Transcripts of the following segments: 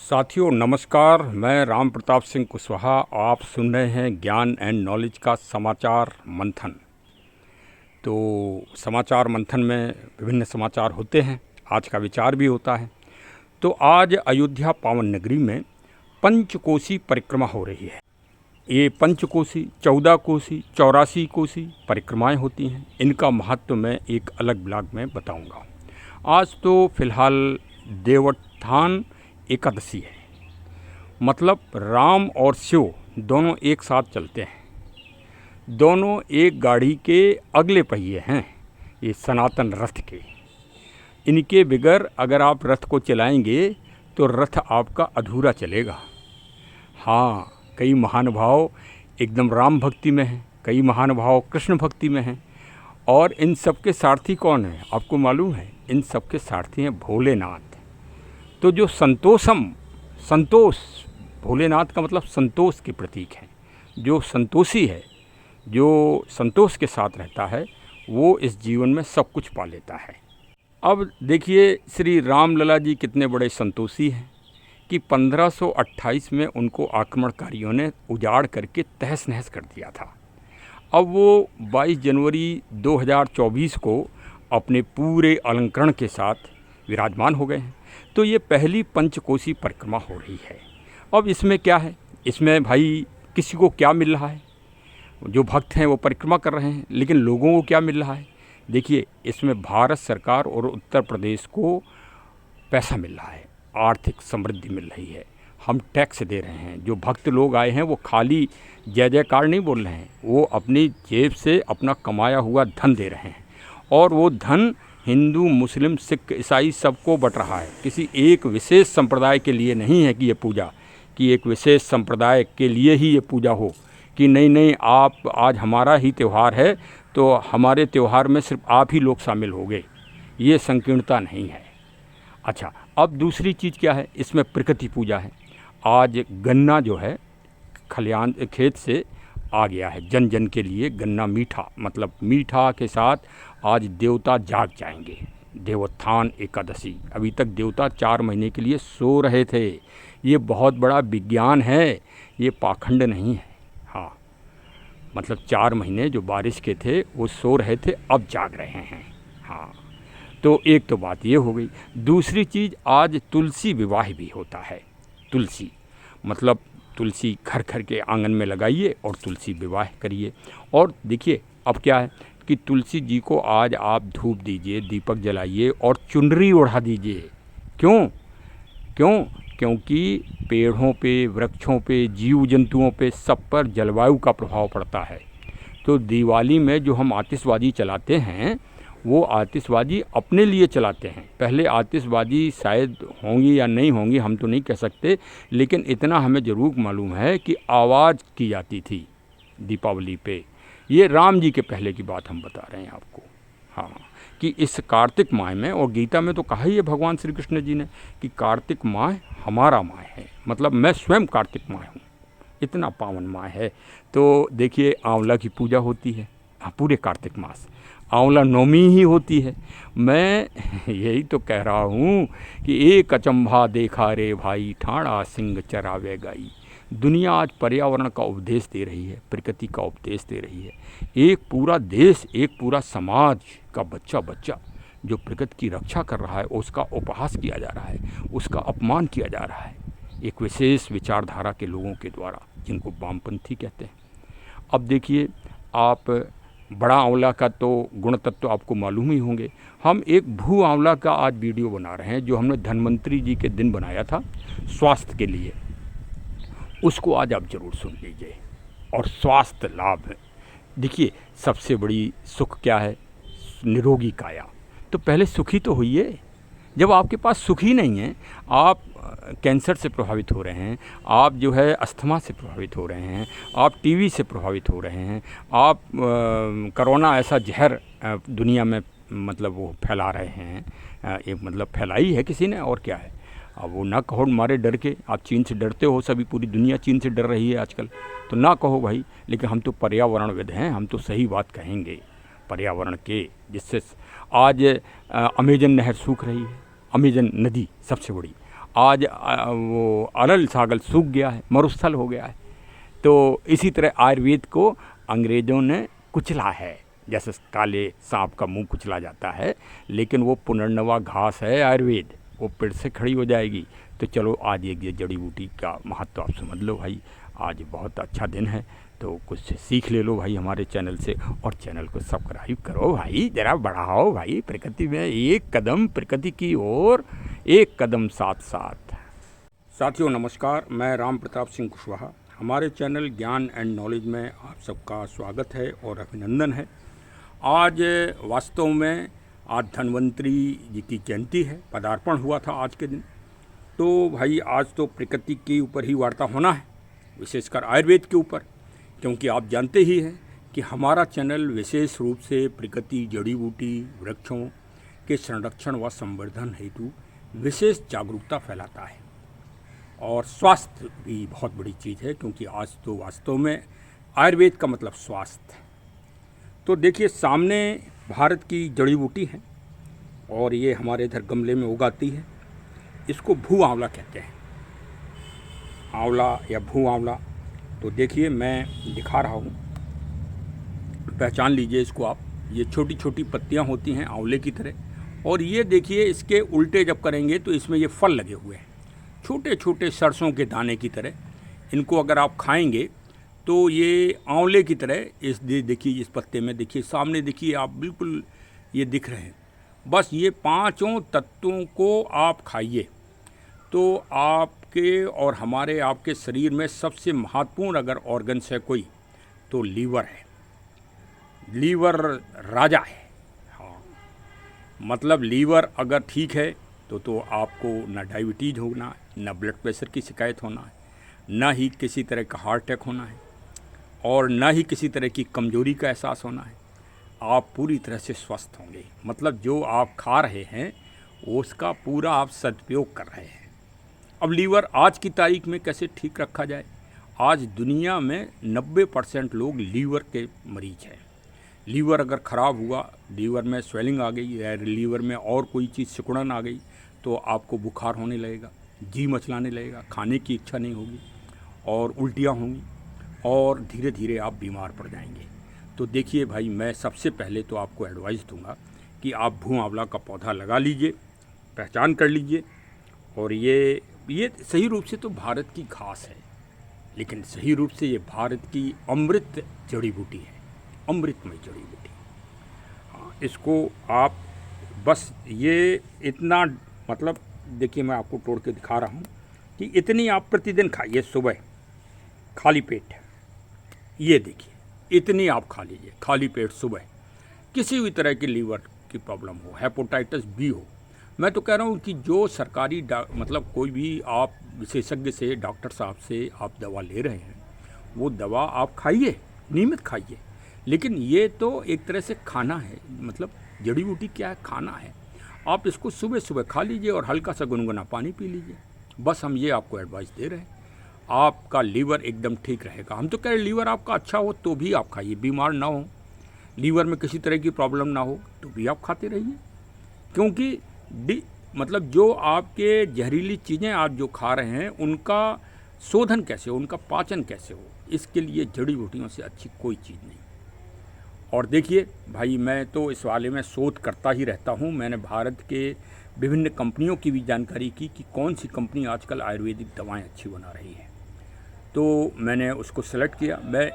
साथियों नमस्कार, मैं राम प्रताप सिंह कुशवाहा। आप सुन रहे हैं ज्ञान एंड नॉलेज का समाचार मंथन। तो समाचार मंथन में विभिन्न समाचार होते हैं, आज का विचार भी होता है। तो आज अयोध्या पावन नगरी में पंचकोसी परिक्रमा हो रही है। ये पंचकोसी, 14 कोसी, 84 कोसी परिक्रमाएं होती हैं। इनका महत्व मैं एक अलग ब्लॉग में बताऊंगा। आज तो फिलहाल देवोत्थान एकादशी है, मतलब राम और शिव दोनों एक साथ चलते हैं। दोनों एक गाड़ी के अगले पहिए हैं, ये सनातन रथ के। इनके बगैर अगर आप रथ को चलाएंगे तो रथ आपका अधूरा चलेगा। हाँ, कई महानुभाव एकदम राम भक्ति में हैं, कई महानुभाव कृष्ण भक्ति में हैं। और इन सब के सारथी कौन है आपको मालूम है? इन सब के सारथी हैं भोलेनाथ। तो जो संतोष, भोलेनाथ का मतलब संतोष के प्रतीक है। जो संतोषी है, जो संतोष के साथ रहता है, वो इस जीवन में सब कुछ पा लेता है। अब देखिए श्री रामलला जी कितने बड़े संतोषी हैं कि 1528 में उनको आक्रमणकारियों ने उजाड़ करके तहस नहस कर दिया था। अब वो 22 जनवरी 2024 को अपने पूरे अलंकरण के साथ विराजमान हो गए हैं। तो ये पहली पंचकोसी परिक्रमा हो रही है। अब इसमें क्या है? इसमें भाई किसी को क्या मिल रहा है? जो भक्त हैं वो परिक्रमा कर रहे हैं, लेकिन लोगों को क्या मिल रहा है? देखिए, इसमें भारत सरकार और उत्तर प्रदेश को पैसा मिल रहा है, आर्थिक समृद्धि मिल रही है। हम टैक्स दे रहे हैं। जो भक्त लोग आए हैं वो खाली जय जयकार नहीं बोल रहे हैं, वो अपनी जेब से अपना कमाया हुआ धन दे रहे हैं। और वो धन हिंदू, मुस्लिम, सिख, ईसाई सबको बट रहा है। किसी एक विशेष संप्रदाय के लिए नहीं है कि ये पूजा, कि एक विशेष संप्रदाय के लिए ही ये पूजा हो, कि नहीं आप आज हमारा ही त्यौहार है तो हमारे त्यौहार में सिर्फ आप ही लोग शामिल होंगे। ये संकीर्णता नहीं है। अच्छा, अब दूसरी चीज़ क्या है? इसमें प्रकृति पूजा है। आज गन्ना जो है खलिहान खेत से आ गया है, जन जन के लिए गन्ना मीठा, मतलब मीठा के साथ आज देवता जाग जाएंगे। देवोत्थान एकादशी। अभी तक देवता 4 महीने के लिए सो रहे थे। ये बहुत बड़ा विज्ञान है, ये पाखंड नहीं है। हाँ, मतलब 4 महीने जो बारिश के थे वो सो रहे थे, अब जाग रहे हैं। हाँ, तो एक तो बात ये हो गई। दूसरी चीज़, आज तुलसी विवाह भी होता है। तुलसी मतलब तुलसी घर घर के आंगन में लगाइए और तुलसी विवाह करिए। और देखिए अब क्या है कि तुलसी जी को आज आप धूप दीजिए, दीपक जलाइए और चुनरी ओढ़ा दीजिए। क्यों? क्योंकि पेड़ों पे, वृक्षों पे, जीव जंतुओं पे सब पर जलवायु का प्रभाव पड़ता है। तो दिवाली में जो हम आतिशबाजी चलाते हैं, वो आतिशबाजी अपने लिए चलाते हैं। पहले आतिशबाजी शायद होंगी या नहीं होंगी हम तो नहीं कह सकते, लेकिन इतना हमें ज़रूर मालूम है कि आवाज़ की जाती थी दीपावली पे। ये राम जी के पहले की बात हम बता रहे हैं आपको। हाँ, कि इस कार्तिक माह में, और गीता में तो कहा ही है भगवान श्री कृष्ण जी ने कि कार्तिक माह हमारा माह है, मतलब मैं स्वयं कार्तिक माह हूँ। इतना पावन माह है। तो देखिए, आंवला की पूजा होती है पूरे कार्तिक मास। आंवला नवमी ही होती है। मैं यही तो कह रहा हूँ कि एक अचंभा देखा रे भाई, ठाड़ा सिंह चरावे गाई। दुनिया आज पर्यावरण का उपदेश दे रही है, प्रकृति का उपदेश दे रही है। एक पूरा देश, एक पूरा समाज का बच्चा जो प्रकृति की रक्षा कर रहा है, उसका उपहास किया जा रहा है, उसका अपमान किया जा रहा है एक विशेष विचारधारा के लोगों के द्वारा, जिनको वामपंथी कहते हैं। अब देखिए, आप बड़ा आंवला का तो गुण तत्व आपको मालूम ही होंगे। हम एक भू आंवला का आज वीडियो बना रहे हैं, जो हमने धन्वंतरी जी के दिन बनाया था स्वास्थ्य के लिए। उसको आज आप ज़रूर सुन लीजिए। और स्वास्थ्य लाभ है। देखिए, सबसे बड़ी सुख क्या है? निरोगी काया। तो पहले सुखी तो होइए। जब आपके पास सुख ही नहीं है, आप कैंसर से प्रभावित हो रहे हैं, आप जो है अस्थमा से प्रभावित हो रहे हैं, आप टीवी से प्रभावित हो रहे हैं, आप कोरोना ऐसा जहर दुनिया में मतलब वो फैला रहे हैं, एक मतलब फैलाई है किसी ने, और क्या है। अब वो ना कहो मारे डर के, आप चीन से डरते हो, सभी पूरी दुनिया चीन से डर रही है आजकल, तो ना कहो भाई। लेकिन हम तो पर्यावरणविद हैं, हम तो सही बात कहेंगे पर्यावरण के, जिससे आज अमेजन नहर सूख रही है। अमेजन नदी सबसे बड़ी, आज वो अरल सागल सूख गया है, मरुस्थल हो गया है। तो इसी तरह आयुर्वेद को अंग्रेज़ों ने कुचला है, जैसे काले सांप का मुंह कुचला जाता है, लेकिन वो पुनर्नवा घास है आयुर्वेद, वो पेड़ से खड़ी हो जाएगी। तो चलो आज एक ये जड़ी बूटी का महत्व आप समझ लो भाई। आज बहुत अच्छा दिन है, तो कुछ सीख ले लो भाई हमारे चैनल से, और चैनल को सब्सक्राइब करो भाई, ज़रा बढ़ाओ भाई प्रकृति में एक कदम, प्रकृति की ओर एक कदम साथ साथ। साथियों नमस्कार, मैं राम प्रताप सिंह कुशवाहा। हमारे चैनल ज्ञान एंड नॉलेज में आप सबका स्वागत है और अभिनंदन है। आज वास्तव में आज धन्वंतरी जी की जयंती है, पदार्पण हुआ था आज के दिन। तो भाई आज तो प्रकृति के ऊपर ही वार्ता होना है, विशेषकर आयुर्वेद के ऊपर, क्योंकि आप जानते ही हैं कि हमारा चैनल विशेष रूप से प्रकृति, जड़ी बूटी, वृक्षों के संरक्षण व संवर्धन हेतु विशेष जागरूकता फैलाता है। और स्वास्थ्य भी बहुत बड़ी चीज़ है, क्योंकि आज तो वास्तव में आयुर्वेद का मतलब स्वास्थ्य। तो देखिए सामने भारत की जड़ी बूटी है, और ये हमारे इधर गमले में उगाती है। इसको भू आंवला कहते हैं, आंवला या भू आंवला। तो देखिए मैं दिखा रहा हूँ, पहचान लीजिए इसको आप। ये छोटी छोटी पत्तियाँ होती हैं आंवले की तरह, और ये देखिए इसके उल्टे जब करेंगे तो इसमें ये फल लगे हुए हैं, छोटे छोटे सरसों के दाने की तरह। इनको अगर आप खाएंगे तो ये आंवले की तरह, इस देखिए इस पत्ते में देखिए, सामने देखिए आप, बिल्कुल ये दिख रहे हैं। बस ये पांचों तत्वों को आप खाइए तो आपके और हमारे आपके शरीर में सबसे महत्वपूर्ण अगर ऑर्गन्स है कोई, तो लीवर है। लीवर राजा है। हाँ, मतलब लीवर अगर ठीक है तो आपको ना डायबिटीज़ होना है, ना ब्लड प्रेशर की शिकायत होना है, ना ही किसी तरह का हार्ट अटैक होना है, और ना ही किसी तरह की कमजोरी का एहसास होना है। आप पूरी तरह से स्वस्थ होंगे। मतलब जो आप खा रहे हैं उसका पूरा आप सदुपयोग कर रहे हैं। अब लीवर आज की तारीख में कैसे ठीक रखा जाए? आज दुनिया में 90% लोग लीवर के मरीज हैं। लीवर अगर ख़राब हुआ, लीवर में स्वेलिंग आ गई या लीवर में और कोई चीज़ सिकुड़न आ गई, तो आपको बुखार होने लगेगा, जी मचलाने लगेगा, खाने की इच्छा नहीं होगी, और उल्टियाँ होंगी, और धीरे धीरे आप बीमार पड़ जाएंगे। तो देखिए भाई, मैं सबसे पहले तो आपको एडवाइस दूंगा कि आप भू आंवला का पौधा लगा लीजिए, पहचान कर लीजिए। और ये सही रूप से तो भारत की घास है, लेकिन सही रूप से ये भारत की अमृत जड़ी बूटी है, अमृतमय जड़ी बूटी। हाँ, इसको आप बस ये इतना, मतलब देखिए मैं आपको तोड़ के दिखा रहा हूँ कि इतनी आप प्रतिदिन खाइए सुबह खाली पेट। ये देखिए इतनी आप खा लीजिए खाली पेट सुबह। किसी भी तरह की लीवर की प्रॉब्लम हो, हेपेटाइटिस बी हो, मैं तो कह रहा हूँ कि जो सरकारी मतलब कोई भी आप विशेषज्ञ से, डॉक्टर साहब से आप दवा ले रहे हैं, वो दवा आप खाइए, नियमित खाइए। लेकिन ये तो एक तरह से खाना है, मतलब जड़ी बूटी क्या है? खाना है। आप इसको सुबह सुबह खा लीजिए और हल्का सा गुनगुना पानी पी लीजिए। बस हम ये आपको एडवाइस दे रहे हैं, आपका लीवर एकदम ठीक रहेगा। हम तो कह रहे हैं लीवर आपका अच्छा हो तो भी आप खाइए, बीमार ना हो, लीवर में किसी तरह की प्रॉब्लम ना हो तो भी आप खाते रहिए। क्योंकि मतलब जो आपके जहरीली चीज़ें आप जो खा रहे हैं उनका शोधन कैसे हो, उनका पाचन कैसे हो, इसके लिए जड़ी बूटियों से अच्छी कोई चीज़ नहीं। और देखिए भाई, मैं तो इस वाले में शोध करता ही रहता हूँ। मैंने भारत के विभिन्न कंपनियों की भी जानकारी की कि कौन सी कंपनी आजकल आयुर्वेदिक दवाएं अच्छी बना रही है, तो मैंने उसको सेलेक्ट किया। मैं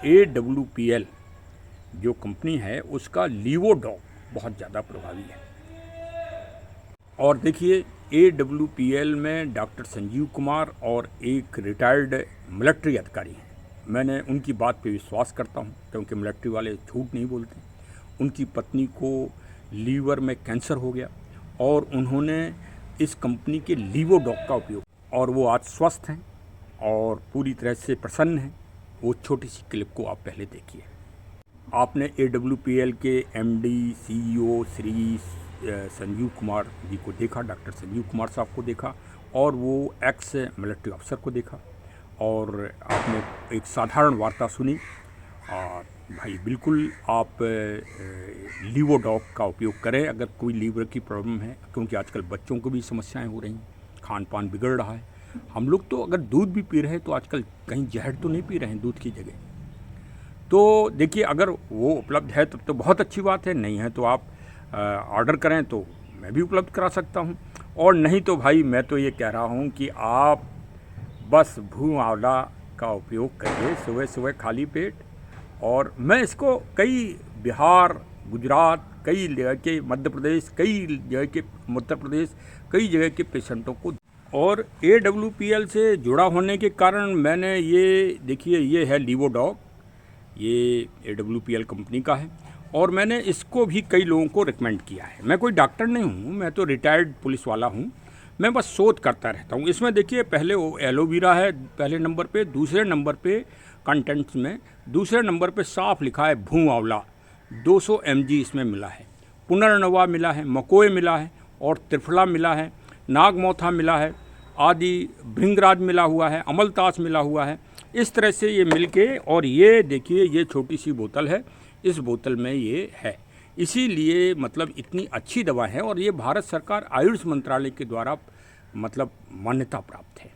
AWPL जो कंपनी है उसका लीवोडॉक बहुत ज़्यादा प्रभावी है। और देखिए AWPL में डॉक्टर संजीव कुमार और एक रिटायर्ड मिलिट्री अधिकारी हैं। मैंने उनकी बात पे विश्वास करता हूँ, क्योंकि मिलिट्री वाले झूठ नहीं बोलते। उनकी पत्नी को लीवर में कैंसर हो गया और उन्होंने इस कंपनी के लीवोडॉक का उपयोग, और वो आज स्वस्थ हैं और पूरी तरह से प्रसन्न हैं। वो छोटी सी क्लिप को आप पहले देखिए। आपने AWPL के MD CEO श्री संजीव कुमार जी को देखा, डॉक्टर संजीव कुमार साहब को देखा, और वो एक्स मिलिट्री अफसर को देखा, और आपने एक साधारण वार्ता सुनी। और भाई बिल्कुल आप लीवोडॉक का उपयोग करें अगर कोई लीवर की प्रॉब्लम है, क्योंकि आजकल बच्चों को भी समस्याएं हो रही हैं, खान पान बिगड़ रहा है। हम लोग तो अगर दूध भी पी रहे हैं तो आजकल कहीं जहर तो नहीं पी रहे हैं दूध की जगह। तो देखिए, अगर वो उपलब्ध है तब तो बहुत अच्छी बात है, नहीं है तो आप ऑर्डर करें तो मैं भी उपलब्ध करा सकता हूँ। और नहीं तो भाई मैं तो ये कह रहा हूँ कि आप बस भू आंवला का उपयोग करिए सुबह सुबह खाली पेट। और मैं इसको कई बिहार, गुजरात, कई जगह के, मध्य प्रदेश, कई जगह के, उत्तर प्रदेश, कई जगह के पेशेंटों को, और AWPL से जुड़ा होने के कारण मैंने ये देखिए, ये है लीवोडॉग, ये AWPL कंपनी का है और मैंने इसको भी कई लोगों को रिकमेंड किया है। मैं कोई डॉक्टर नहीं हूँ, मैं तो रिटायर्ड पुलिस वाला हूँ, मैं बस शोध करता रहता हूँ। इसमें देखिए पहले एलोवेरा है पहले नंबर पे, दूसरे नंबर पे कंटेंट्स में, दूसरे नंबर पे साफ लिखा है भू आंवला, 200 mg इसमें मिला है, पुनर्नवा मिला है, मकोए मिला है और त्रिफला मिला है, नागमौथा मिला है, आदि भृंगराज मिला हुआ है, अमलतास मिला हुआ है। इस तरह से ये मिलके, और ये देखिए ये छोटी सी बोतल है, इस बोतल में ये है। इसीलिए मतलब इतनी अच्छी दवा है और ये भारत सरकार आयुष मंत्रालय के द्वारा मतलब मान्यता प्राप्त है।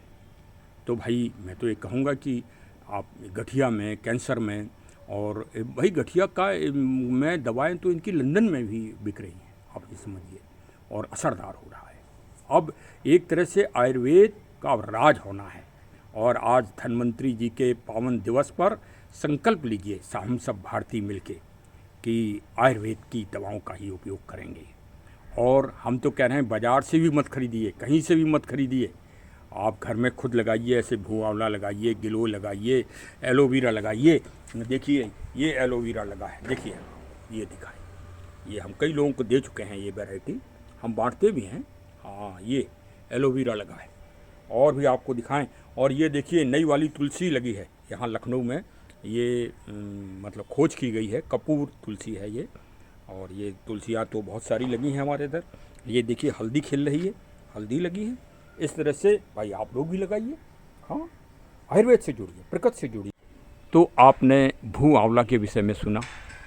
तो भाई मैं तो ये कहूँगा कि आप गठिया में, कैंसर में, और भाई गठिया का में दवाएं तो इनकी लंदन में भी बिक रही हैं, आप ये समझिए, और असरदार हो रहा है। अब एक तरह से आयुर्वेद का राज होना है। और आज धनवंतरी जी के पावन दिवस पर संकल्प लीजिए हम सब भारतीय मिलके कि आयुर्वेद की दवाओं का ही उपयोग करेंगे। और हम तो कह रहे हैं बाज़ार से भी मत खरीदिए, कहीं से भी मत खरीदिए, आप घर में खुद लगाइए, ऐसे भू आंवला लगाइए, गिलोय लगाइए, एलोवेरा लगाइए। देखिए ये एलोवेरा लगा है, देखिए ये दिखाएं, ये हम कई लोगों को दे चुके हैं, ये वैरायटी हम बांटते भी हैं। हाँ, ये एलोवेरा लगा है, और भी आपको दिखाएं। और ये देखिए नई वाली तुलसी लगी है यहाँ लखनऊ में, ये मतलब खोज की गई है, कपूर तुलसी है ये। और ये तुलसियाँ तो बहुत सारी लगी हैं हमारे इधर। ये देखिए हल्दी खिल रही है, हल्दी लगी है। इस तरह से भाई आप लोग भी लगाइए। हाँ, आयुर्वेद से जुड़िए, प्रकृति से जुड़िए। तो आपने भू आंवला के विषय में सुना,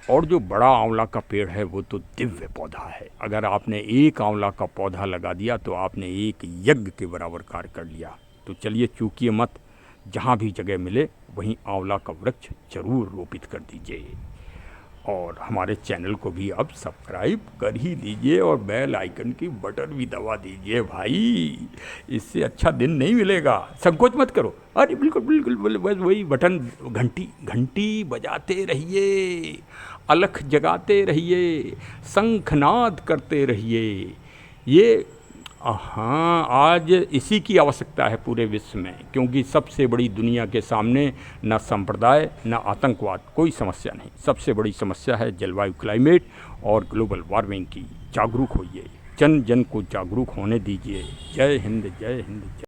और जो बड़ा आंवला का पेड़ है वो तो दिव्य पौधा है। अगर आपने एक आंवला का पौधा लगा दिया तो आपने एक यज्ञ के बराबर कार्य कर लिया। तो चलिए चूकिए मत, जहाँ भी जगह मिले वहीं आंवला का वृक्ष जरूर रोपित कर दीजिए। और हमारे चैनल को भी अब सब्सक्राइब कर ही लीजिए और बेल आइकन की बटन भी दबा दीजिए भाई, इससे अच्छा दिन नहीं मिलेगा। संकोच मत करो, अरे बिल्कुल बिल्कुल बस वही बटन, घंटी घंटी बजाते रहिए, अलख जगाते रहिए, शंखनाद करते रहिए। ये हाँ, आज इसी की आवश्यकता है पूरे विश्व में, क्योंकि सबसे बड़ी दुनिया के सामने न संप्रदाय न आतंकवाद, कोई समस्या नहीं। सबसे बड़ी समस्या है जलवायु, क्लाइमेट और ग्लोबल वार्मिंग की। जागरूक होइए, जन जन को जागरूक होने दीजिए। जय हिंद, जय हिंद, जय।